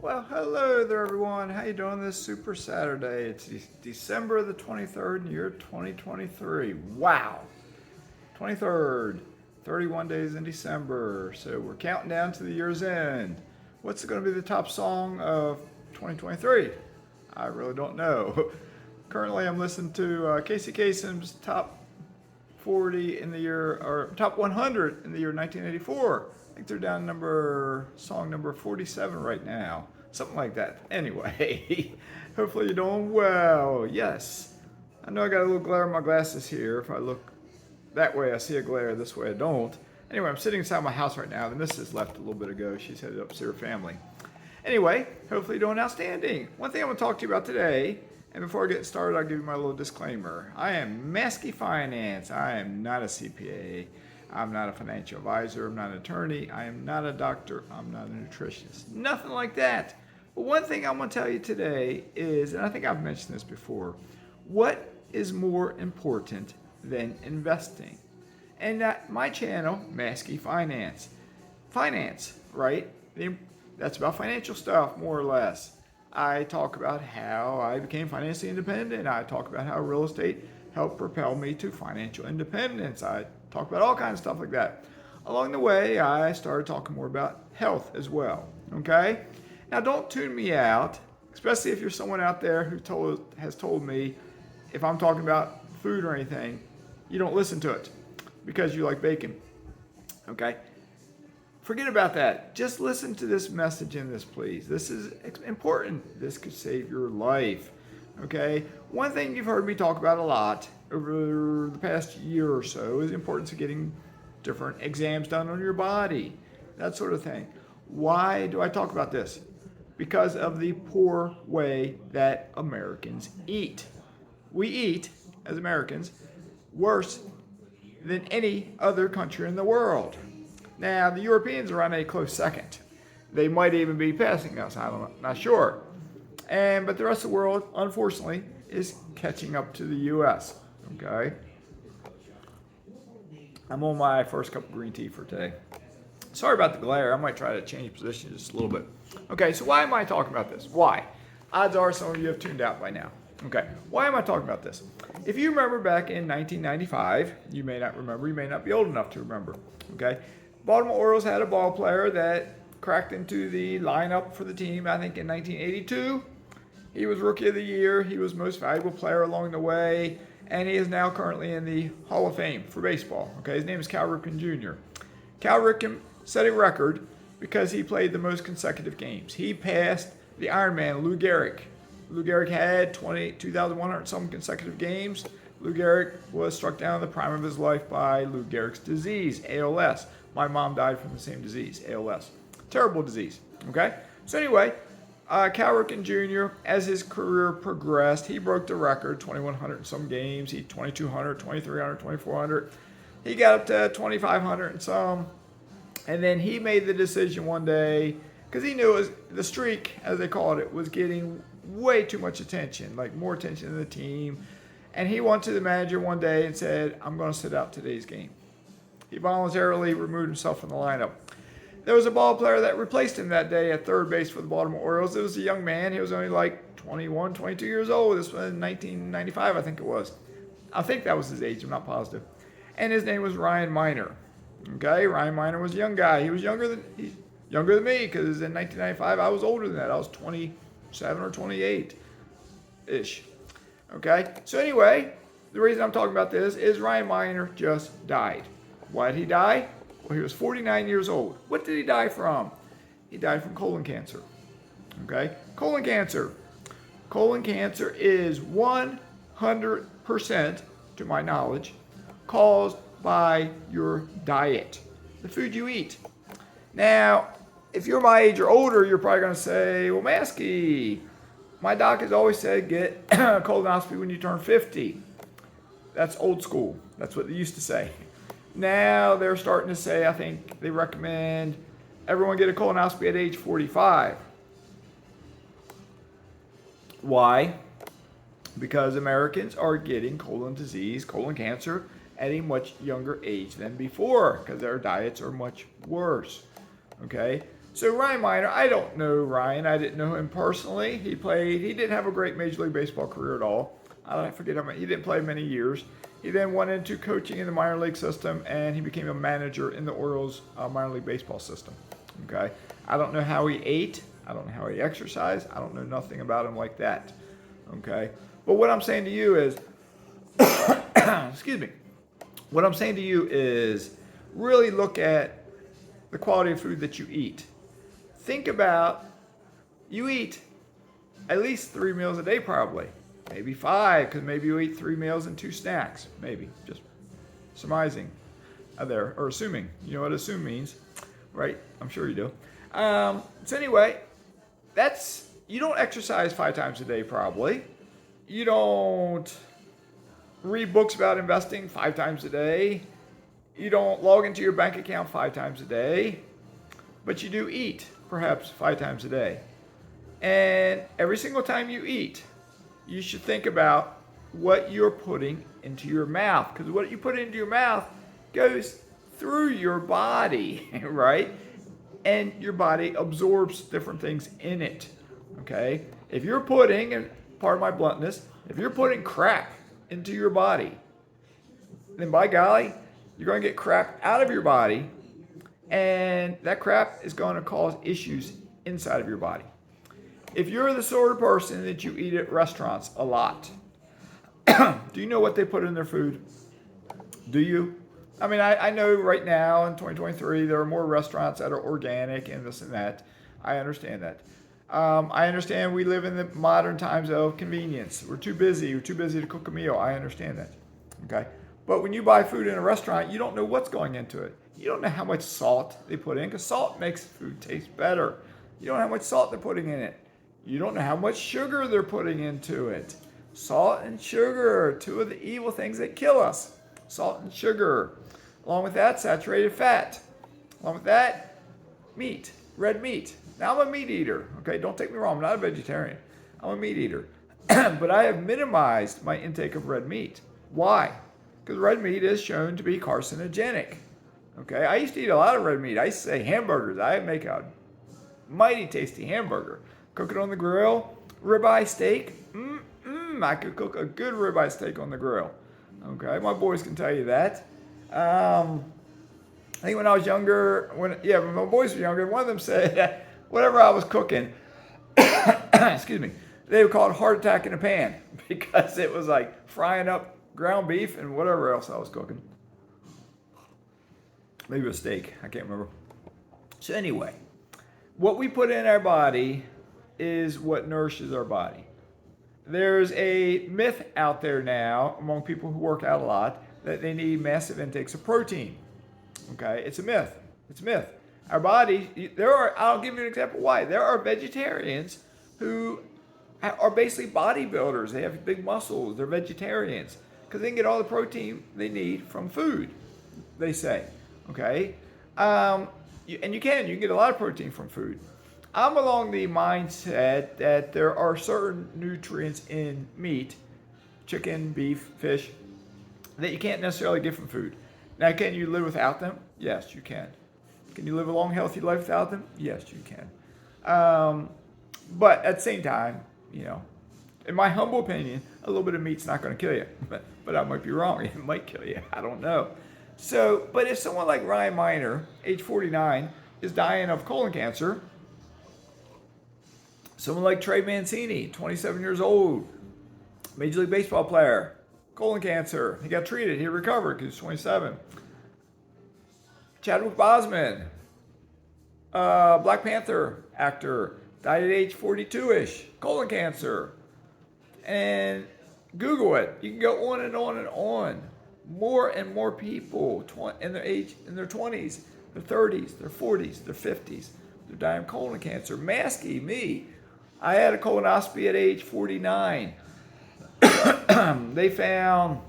Well, hello there, everyone. How you doing this Super Saturday? It's December the 23rd in the year 2023. Wow. 23rd. 31 days in December. So we're counting down to the year's end. What's going to be the top song of 2023? I really don't know. Currently, I'm listening to Casey Kasem's top 40 in the year, or top 100 in the year 1984. I think they're down song number 47 right now. Something like that. Anyway, hopefully you're doing well. Yes. I know I got a little glare in my glasses here. If I look that way, I see a glare. This way, I don't. Anyway, I'm sitting inside my house right now. The missus left a little bit ago. She's headed up to see her family. Anyway, hopefully you're doing outstanding. One thing I'm going to talk to you about today, and before I get started, I'll give you my little disclaimer. I am Mazske Finance. I am not a CPA. I'm not a financial advisor. I'm not an attorney. I am not a doctor. I'm not a nutritionist. Nothing like that. But one thing I'm going to tell you today is, and I think I've mentioned this before, what is more important than investing? And my channel, Mazske Finance. Finance, right? That's about financial stuff, more or less. I talk about how I became financially independent. I talk about how real estate helped propel me to financial independence. I talk about all kinds of stuff like that. Along the way, I started talking more about health as well. Okay? Now, don't tune me out, especially if you're someone out there who has told me if I'm talking about food or anything, you don't listen to it because you like bacon. Okay? Forget about that. Just listen to this message in this, please. This is important. This could save your life. Okay? One thing you've heard me talk about a lot over the past year or so is the importance of getting different exams done on your body, that sort of thing. Why do I talk about this? Because of the poor way that Americans eat. We eat, as Americans, worse than any other country in the world. Now, the Europeans are on a close second. They might even be passing us. I don't know, not sure. But the rest of the world, unfortunately, is catching up to the U.S. Okay? I'm on my first cup of green tea for today. Sorry about the glare. I might try to change position just a little bit. Okay, so why am I talking about this? Why? Odds are some of you have tuned out by now. Okay, why am I talking about this? If you remember back in 1995, you may not remember, you may not be old enough to remember. Okay, Baltimore Orioles had a ball player that cracked into the lineup for the team, I think in 1982. He was Rookie of the Year. He was Most Valuable Player along the way. And he is now currently in the Hall of Fame for baseball. Okay, his name is Cal Ripken Jr. Cal Ripken set a record because he played the most consecutive games. He passed the Iron Man, Lou Gehrig. Lou Gehrig had 2,100 some consecutive games. Lou Gehrig was struck down in the prime of his life by Lou Gehrig's disease, ALS. My mom died from the same disease, ALS. Terrible disease, okay? So anyway, Cal Ripken Jr., as his career progressed, he broke the record, 2,100 and some games. He 2,200, 2,300, 2,400. He got up to 2,500 and some. And then he made the decision one day, because he knew the streak, as they called it, was getting way too much attention, like more attention than the team. And he went to the manager one day and said, I'm going to sit out today's game. He voluntarily removed himself from the lineup. There was a ball player that replaced him that day at third base for the Baltimore Orioles. It was a young man. He was only like 21, 22 years old. This was in 1995, I think it was. I think that was his age. I'm not positive. And his name was Ryan Miner. Okay, Ryan Miner was a young guy. He was younger than me, because in 1995 I was older than that. I was 27 or 28-ish. Okay, so anyway, the reason I'm talking about this is Ryan Miner just died. Why did he die? Well, he was 49 years old. What did he die from? He died from colon cancer. Okay, colon cancer. Colon cancer is 100%, to my knowledge, caused by your diet, the food you eat. Now, if you're my age or older, you're probably going to say, well, Mazske, my doc has always said get a colonoscopy when you turn 50. That's old school. That's what they used to say. Now they're starting to say, I think they recommend everyone get a colonoscopy at age 45. Why? Because Americans are getting colon disease, colon cancer, at a much younger age than before because their diets are much worse. Okay? So Ryan Miner, I don't know Ryan. I didn't know him personally. He didn't have a great Major League Baseball career at all. I forget how many, he didn't play many years. He then went into coaching in the minor league system, and he became a manager in the Orioles minor league baseball system. Okay, I don't know how he ate. I don't know how he exercised. I don't know nothing about him like that. Okay, but what I'm saying to you is, excuse me, what I'm saying to you is really look at the quality of food that you eat. Think about, you eat at least 3 meals a day probably. Maybe 5, because maybe you eat 3 meals and 2 snacks. Maybe, just surmising there, or assuming. You know what assume means, right? I'm sure you do. So anyway, you don't exercise 5 times a day probably. You don't read books about investing 5 times a day. You don't log into your bank account 5 times a day. But you do eat perhaps 5 times a day. And every single time you eat, you should think about what you're putting into your mouth. Because what you put into your mouth goes through your body, right? And your body absorbs different things in it, okay? If you're putting, and pardon my bluntness, if you're putting crap into your body, then by golly, you're going to get crap out of your body, and that crap is going to cause issues inside of your body. If you're the sort of person that you eat at restaurants a lot, do you know what they put in their food? Do you? I mean, I know right now in 2023, there are more restaurants that are organic and this and that. I understand that. I understand we live in the modern times of convenience. We're too busy. We're too busy to cook a meal. I understand that. Okay. But when you buy food in a restaurant, you don't know what's going into it. You don't know how much salt they put in, because salt makes food taste better. You don't know how much salt they're putting in it. You don't know how much sugar they're putting into it. Salt and sugar are 2 of the evil things that kill us. Salt and sugar. Along with that, saturated fat. Along with that, meat, red meat. Now, I'm a meat eater. Okay, don't take me wrong. I'm not a vegetarian. I'm a meat eater. But I have minimized my intake of red meat. Why? Because red meat is shown to be carcinogenic. Okay, I used to eat a lot of red meat. I used to say hamburgers. I make a mighty tasty hamburger. Cook it on the grill. Ribeye steak. I could cook a good ribeye steak on the grill. Okay, my boys can tell you that. I think when I was younger, when my boys were younger, one of them said whatever I was cooking, excuse me, they would call it heart attack in a pan, because it was like frying up ground beef and whatever else I was cooking. Maybe a steak, I can't remember. So anyway, what we put in our body is what nourishes our body. There's a myth out there now among people who work out a lot that they need massive intakes of protein. Okay, it's a myth. It's a myth. Our body, I'll give you an example why. There are vegetarians who are basically bodybuilders. They have big muscles. They're vegetarians because they can get all the protein they need from food, they say. Okay, and you can get a lot of protein from food. I'm along the mindset that there are certain nutrients in meat, chicken, beef, fish, that you can't necessarily get from food. Now, can you live without them? Yes, you can. Can you live a long, healthy life without them? Yes, you can. But at the same time, in my humble opinion, a little bit of meat's not going to kill you. But I might be wrong. It might kill you. I don't know. So, but if someone like Ryan Miner, age 49, is dying of colon cancer, someone like Trey Mancini, 27 years old, Major League Baseball player, colon cancer, he got treated, he recovered because he's 27. Chadwick Boseman, Black Panther actor, died at age 42-ish, colon cancer. And Google it. You can go on and on and on. More and more people in their 20s, their 30s, their 40s, their 50s, they're dying of colon cancer. Mazske, me, I had a colonoscopy at age 49. They found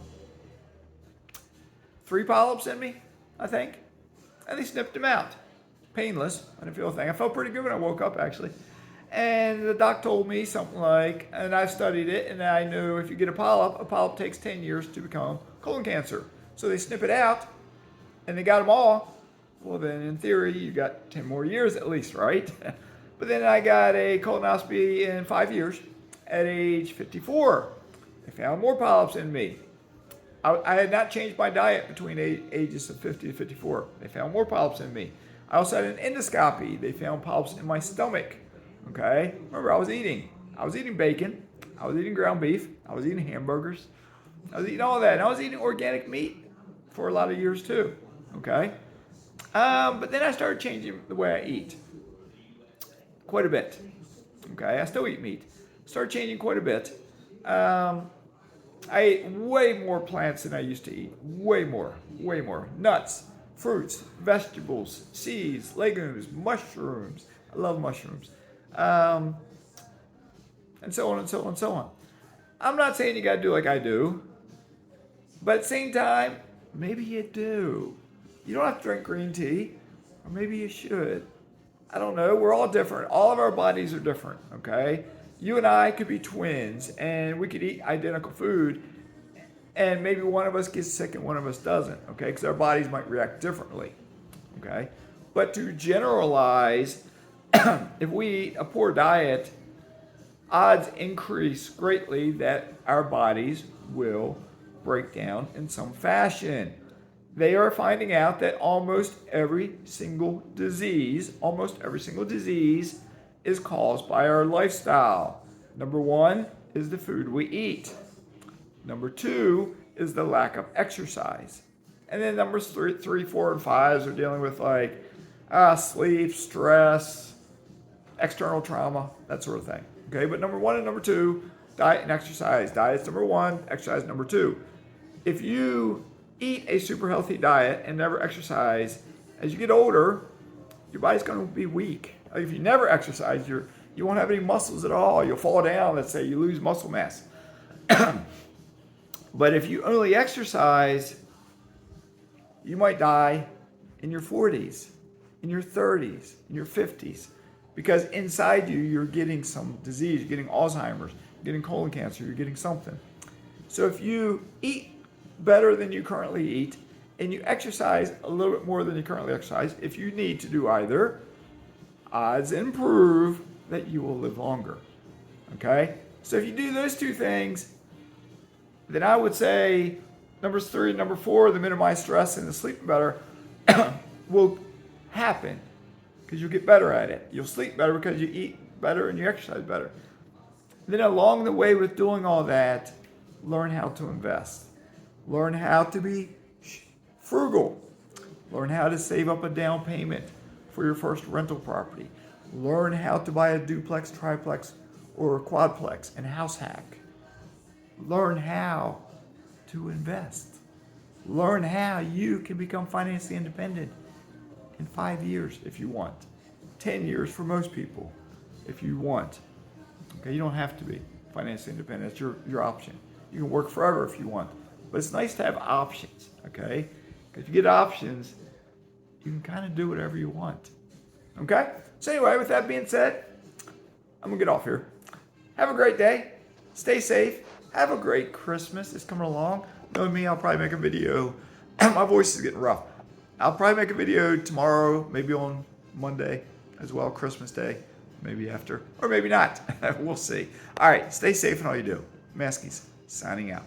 3 polyps in me, I think, and they snipped them out. Painless. I didn't feel a thing. I felt pretty good when I woke up, actually. And the doc told me something like, and I studied it, and I knew if you get a polyp takes 10 years to become colon cancer. So they snip it out, and they got them all, Well, then in theory, you got 10 more years at least, right? But then I got a colonoscopy in 5 years at age 54. They found more polyps in me. I had not changed my diet between ages of 50 to 54. They found more polyps in me. I also had an endoscopy. They found polyps in my stomach. Okay? Remember, I was eating bacon. I was eating ground beef. I was eating hamburgers. I was eating all that. And I was eating organic meat for a lot of years too. Okay? But then I started changing the way I eat quite a bit. Okay? I still eat meat. Started changing quite a bit. I ate way more plants than I used to eat. Way more. Nuts, fruits, vegetables, seeds, legumes, mushrooms. I love mushrooms. And so on and so on and so on. I'm not saying you got to do like I do, but at the same time, maybe you do. You don't have to drink green tea, or maybe you should. I don't know. We're all different. All of our bodies are different, okay? You and I could be twins, and we could eat identical food, and maybe one of us gets sick and one of us doesn't, okay? Because our bodies might react differently, okay? But to generalize, if we eat a poor diet, odds increase greatly that our bodies will break down in some fashion. They are finding out that almost every single disease is caused by our lifestyle. Number one is the food we eat. Number two is the lack of exercise. And then numbers three, 4, and 5 are dealing with like sleep, stress, external trauma, that sort of thing. Okay, but number one and number two, diet and exercise. Diet's number one, exercise number two. If you eat a super healthy diet and never exercise, as you get older, your body's going to be weak. Like if you never exercise, you won't have any muscles at all. You'll fall down. Let's say you lose muscle mass. But if you only exercise, you might die in your 40s, in your 30s, in your 50s. Because inside you, you're getting some disease. You're getting Alzheimer's, you're getting colon cancer, you're getting something. So if you eat better than you currently eat, and you exercise a little bit more than you currently exercise, if you need to do either, odds improve that you will live longer. Okay? So if you do those two things, then I would say numbers 3 and number 4, the minimize stress and the sleeping better, will happen because you'll get better at it. You'll sleep better because you eat better and you exercise better. Then along the way with doing all that, learn how to invest. Learn how to be frugal. Learn how to save up a down payment for your first rental property. Learn how to buy a duplex, triplex, or a quadplex and house hack. Learn how to invest. Learn how you can become financially independent in 5 years if you want. 10 years for most people if you want. Okay, you don't have to be financially independent. It's your option. You can work forever if you want. But it's nice to have options, okay? Because if you get options, you can kind of do whatever you want. Okay? So anyway, with that being said, I'm going to get off here. Have a great day. Stay safe. Have a great Christmas. It's coming along. Knowing me, I'll probably make a video. My voice is getting rough. I'll probably make a video tomorrow, maybe on Monday as well, Christmas Day, maybe after, or maybe not. We'll see. All right, stay safe in all you do. Mazske signing out.